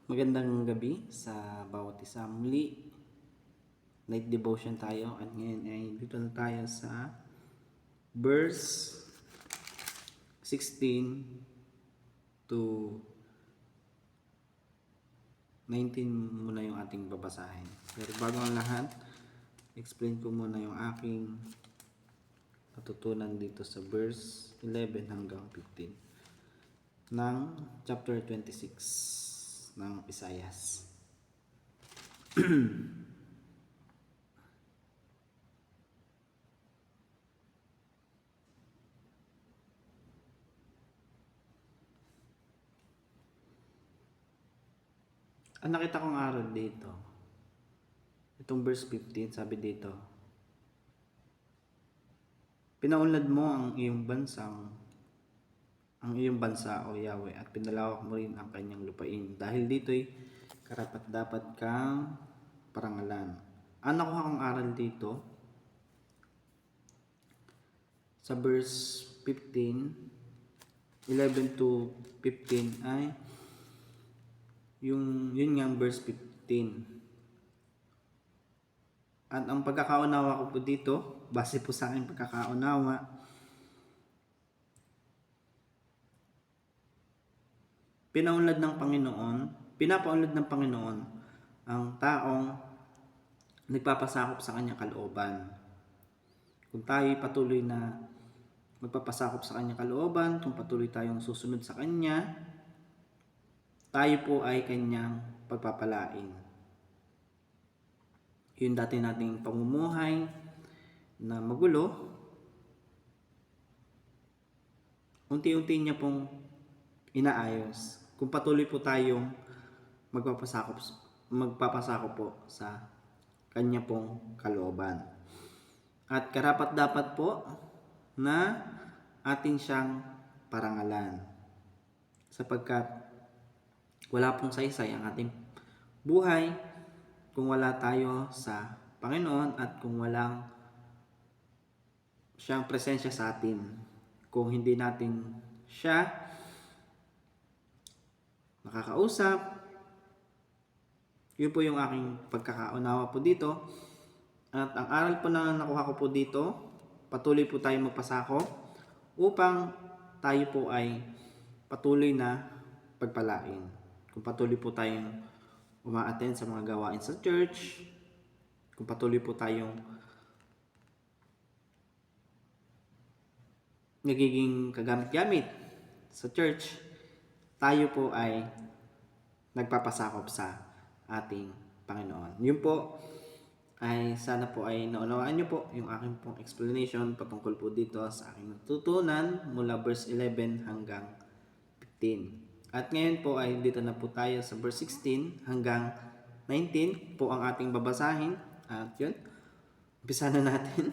Magandang gabi sa bawat isa. Muli, night devotion tayo at ngayon ay dito na tayo sa verse 16 to 19 muna yung ating babasahin. Pero bago ang lahat, explain ko muna yung aking natutunan dito sa verse 11 hanggang 15 ng chapter 26 ng Isaias. Ang nakita kong aral dito, itong verse 15, sabi dito, pinaunlad mo ang iyong bansa o Yahweh at pinalawak mo rin ang kanyang lupain. Dahil dito'y karapat-dapat kang parangalan. Ang nakuha kong aral dito, sa verse 15, 11 to 15 ay yun nga verse 15. At ang pagkakaunawa ko po dito, base po sa aking pagkakaunawa, pinapaunlad ng Panginoon ang taong nagpapasakop sa kanyang kalooban. Kung tayo patuloy na magpapasakop sa kanyang kalooban, kung patuloy tayong susunod sa kanya, tayo po ay kanyang pagpapalain. Yung dati nating pamumuhay na magulo, unti-unti niya pong inaayos kung patuloy po tayong magpapasakop po sa kanya pong kalooban. At karapat-dapat po na atin siyang parangalan, sapagkat wala pong saysay ang ating buhay kung wala tayo sa Panginoon at kung walang siyang presensya sa atin. Kung hindi natin siya nakakausap, yun po yung aking pagkakaunawa po dito. At ang aral po na nakuha ko po dito, patuloy po tayo magpasakop upang tayo po ay patuloy na pagpalain. Kung patuloy po tayong uma-attend sa mga gawain sa church, kung patuloy po tayong nagiging kagamit-gamit sa church, tayo po ay nagpapasakop sa ating Panginoon. Yun po ay sana po ay naunawaan nyo po yung aking pong explanation patungkol po dito sa aking natutunan mula verse 11 hanggang 15. At ngayon po ay dito na po tayo sa verse 16 hanggang 19 po ang ating babasahin. At yun, umpisa na natin.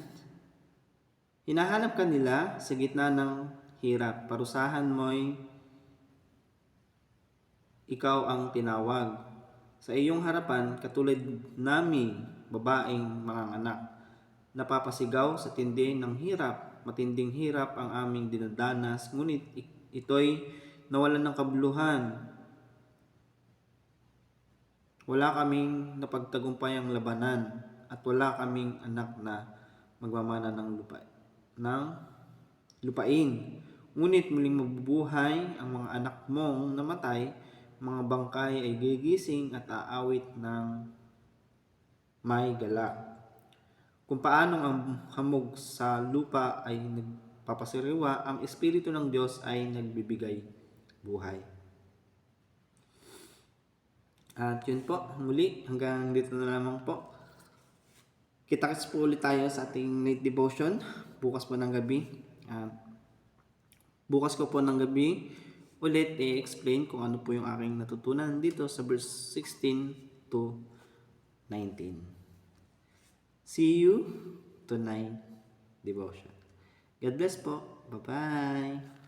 Hinahanap ka nila sa gitna ng hirap. Parusahan mo'y ikaw ang tinawag. Sa iyong harapan, katulad naming babaeng mga anak, napapasigaw sa tindi ng hirap. Matinding hirap ang aming dinadanas, ngunit ito'y nawalan ng kabuluhan. Wala kaming napagtagumpayang labanan at wala kaming anak na magmamana ng lupain. Ngunit muling mabubuhay ang mga anak mong namatay, mga bangkay ay gigising at aawit ng may galak. Kung paanong ang hamog sa lupa ay nagpapasiriwa, ang Espiritu ng Diyos ay nagbibigay buhay. At yun po, muli, hanggang dito na lamang po. Kita-kits po ulit tayo sa ating night devotion, bukas po ng gabi. Bukas ko po ng gabi, ulit i-explain kung ano po yung aking natutunan dito sa verse 16 to 19. See you tonight devotion. God bless po. Bye-bye.